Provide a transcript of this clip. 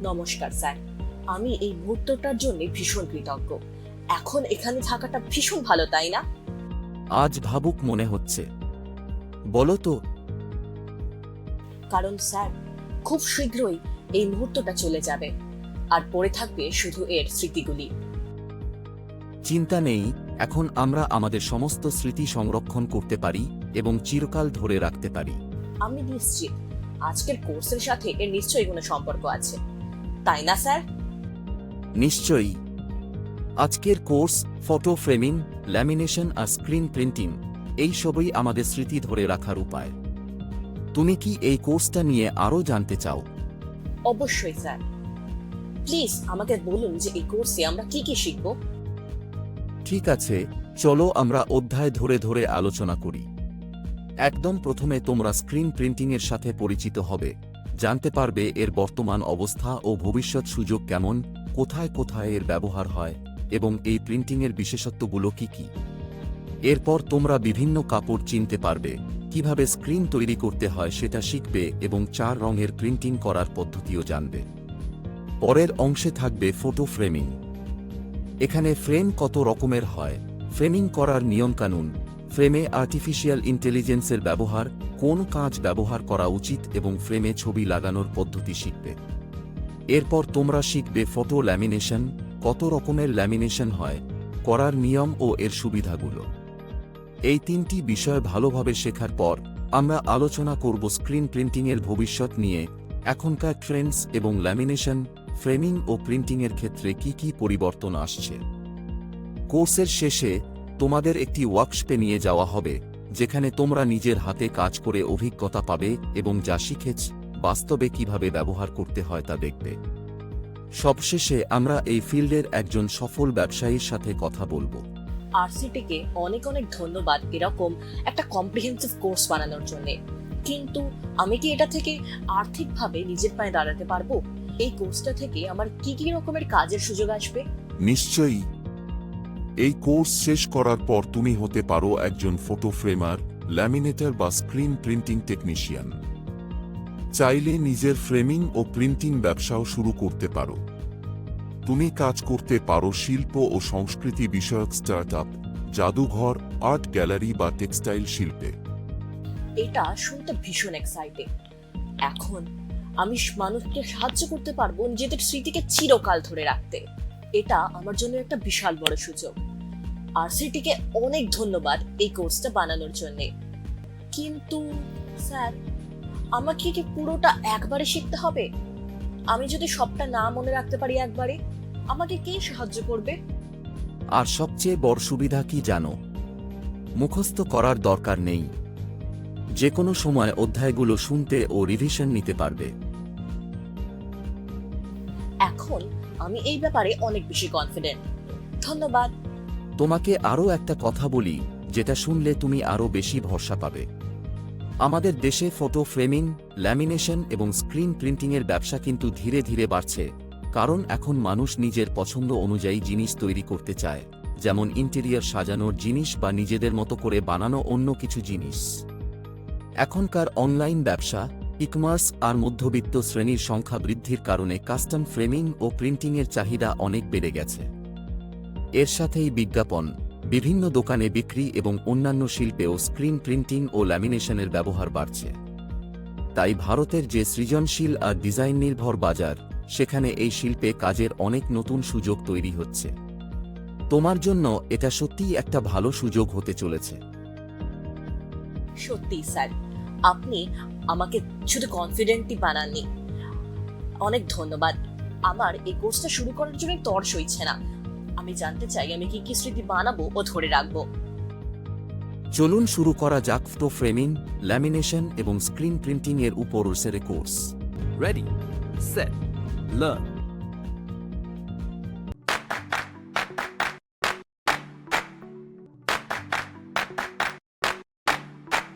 নমস্কার স্যার, আমি এই মুহূর্তটার জন্য ভীষণ কৃতজ্ঞ। এখন এখানে থাকাটা ভীষণ ভালো, তাই না? আজ ভাবুক মনে হচ্ছে, বলো তো। কারণ স্যার, খুব শীঘ্রই এই মুহূর্তটা চলে যাবে, আর পড়ে থাকবে শুধু এর স্মৃতিগুলি। চিন্তা নেই, এখন আমরা আমাদের সমস্ত স্মৃতি সংরক্ষণ করতে পারি এবং চিরকাল ধরে রাখতে পারি। আমি নিশ্চিত আজকের কোর্সের সাথে এর নিশ্চয়ই কোনো সম্পর্ক আছে, তাই না স্যার? নিশ্চয়ই। আজকের কোর্স ফটো ফ্রেমিং, ল্যামিনেশন আর স্ক্রিন প্রিন্টিং, এই সবই আমাদের স্মৃতি ধরে রাখার উপায়। তুমি কি এই কোর্সটা নিয়ে আরও জানতে চাও? অবশ্যই স্যার, প্লিজ আমাকে বলুন যে এই কোর্সে আমরা কি কি শিখব। ঠিক আছে, চলো আমরা অধ্যায় ধরে ধরে আলোচনা করি। একদম প্রথমে তোমরা স্ক্রিন প্রিন্টিংয়ের সাথে পরিচিত হবে, জানতে পারবে এর বর্তমান অবস্থা ও ভবিষ্যৎ সুযোগ কেমন, কোথায় কোথায় এর ব্যবহার হয় এবং এই প্রিন্টিংয়ের বিশেষত্বগুলো কি কি। এরপর তোমরা বিভিন্ন কাপড় চিনতে পারবে, কিভাবে স্ক্রিন তৈরি করতে হয় সেটা শিখবে এবং 4 রঙের প্রিন্টিং করার পদ্ধতিও জানবে। পরের অংশে থাকবে ফটো ফ্রেমিং। এখানে ফ্রেম কত রকমের হয়, ফ্রেমিং করার নিয়মকানুন, ফ্রেমে আর্টিফিশিয়াল ইন্টেলিজেন্সের ব্যবহার, কোন কাঁচ ব্যবহার করা উচিত এবং ফ্রেমে ছবি লাগানোর পদ্ধতি শিখবে। এরপর তোমরা শিখবে ফটো ল্যামিনেশন, কত রকমের ল্যামিনেশন হয়, করার নিয়ম ও এর সুবিধাগুলো। এই 3টি বিষয় ভালোভাবে শেখার পর আমরা আলোচনা করব স্ক্রিন প্রিন্টিংয়ের ভবিষ্যৎ নিয়ে, এখনকার ট্রেন্ডস এবং ল্যামিনেশন, ফ্রেমিং ও প্রিন্টিংয়ের ক্ষেত্রে কি কি পরিবর্তন আসছে। কোর্সের শেষে তোমাদের একটি ওয়ার্কশপে নিয়ে যাওয়া হবে, যেখানে তোমরা নিজের হাতে কাজ করে অভিজ্ঞতা পাবে এবং যা শিখেছ বাস্তবে কিভাবে ব্যবহার করতে হয় তা দেখবে। সবশেষে আমরা এই ফিল্ডের একজন সফল ব্যবসায়ীর সাথে কথা বলবো। আরসিটিকে অনেক অনেক ধন্যবাদ এরকম একটা কম্প্রিহেন্সিভ কোর্স বানানোর জন্য। কিন্তু আমি কি এটা থেকে আর্থিকভাবে নিজের পায়ে দাঁড়াতে পারবো? এই কোর্সটা থেকে আমার কি কি রকমের কাজের সুযোগ আসবে? নিশ্চয়ই। এই কোর্স শেষ করার পর তুমি হতে পারো একজন ফটো ফ্রেমার, ল্যামিনেটর বা স্ক্রিন প্রিন্টিং টেকনিশিয়ান। চাইলে নিজের ফ্রেমিং ও প্রিন্টিং ব্যবসাও শুরু করতে পারো। তুমি কাজ করতে পারো শিল্প ও সংস্কৃতি বিষয়ক স্টার্টআপ, জাদুঘর, আর্ট গ্যালারি বা টেক্সটাইল শিল্পে। এটা শুনতে ভীষণ এক্সাইটিং। এখন আমি মানুষকে সাহায্য করতে পারবো নিজেদের স্মৃতিকে চিরকাল ধরে রাখতে। এটা আমার জন্য একটা বিশাল বড় সুযোগ। আরসিটিকে অনেক ধন্যবাদ এই কোর্সটা বানানোর জন্য। কিন্তু স্যার, আমাকে কি পুরোটা একবারে শিখতে হবে? আমি যদি সবটা না মনে রাখতে পারি একবারে, আমাকে কে সাহায্য করবে? আর সবচেয়ে বড় সুবিধা কি জানো? মুখস্থ করার দরকার নেই। যে কোনো সময় অধ্যায়গুলো শুনতে ও রিভিশন নিতে পারবে। এখন আমি এই ব্যাপারে অনেক বেশি কনফিডেন্ট। ধন্যবাদ। তোমাকে আরও একটা কথা বলি, যেটা শুনলে তুমি আরও বেশি ভরসা পাবে। আমাদের দেশে ফটো ফ্রেমিং, ল্যামিনেশন এবং স্ক্রিন প্রিন্টিংয়ের ব্যবসা কিন্তু ধীরে ধীরে বাড়ছে, কারণ এখন মানুষ নিজের পছন্দ অনুযায়ী জিনিস তৈরি করতে চায়, যেমন ইন্টেরিয়র সাজানোর জিনিস বা নিজেদের মতো করে বানানো অন্য কিছু জিনিস। এখনকার অনলাইন ব্যবসা, ই-কমার্স আর মধ্যবিত্ত শ্রেণীর সংখ্যা বৃদ্ধির কারণে কাস্টম ফ্রেমিং ও প্রিন্টিংয়ের চাহিদা অনেক বেড়ে গেছে। এর সাথেই বিজ্ঞাপন, বিভিন্ন দোকানে বিক্রি এবং অন্যান্য শিল্পেও স্ক্রিন প্রিন্টিং ও ল্যামিনেশনের ব্যবহার বাড়ছে। তাই ভারতের যে সৃজনশীল আর ডিজাইন নির্ভর বাজার, সেখানে এই শিল্পে কাজের অনেক নতুন সুযোগ তৈরি হচ্ছে। তোমার জন্য এটা সত্যিই একটা ভালো সুযোগ হতে চলেছে। সত্যি স্যার, আপনি আমাকে শুধু কনফিডেন্টই বানাননি। অনেক ধন্যবাদ। আমার এই কোর্সটা শুরু করার জন্য তর সইছে না। আমি জানতে চাই আমি কি কি স্মৃতি বানাবো ও ধরে রাখবো। চলুন শুরু করা যাক ফটো ফ্রেমিং, ল্যামিনেশন এবং স্ক্রিন প্রিন্টিং এর উপর কোর্স। Ready, set, learn.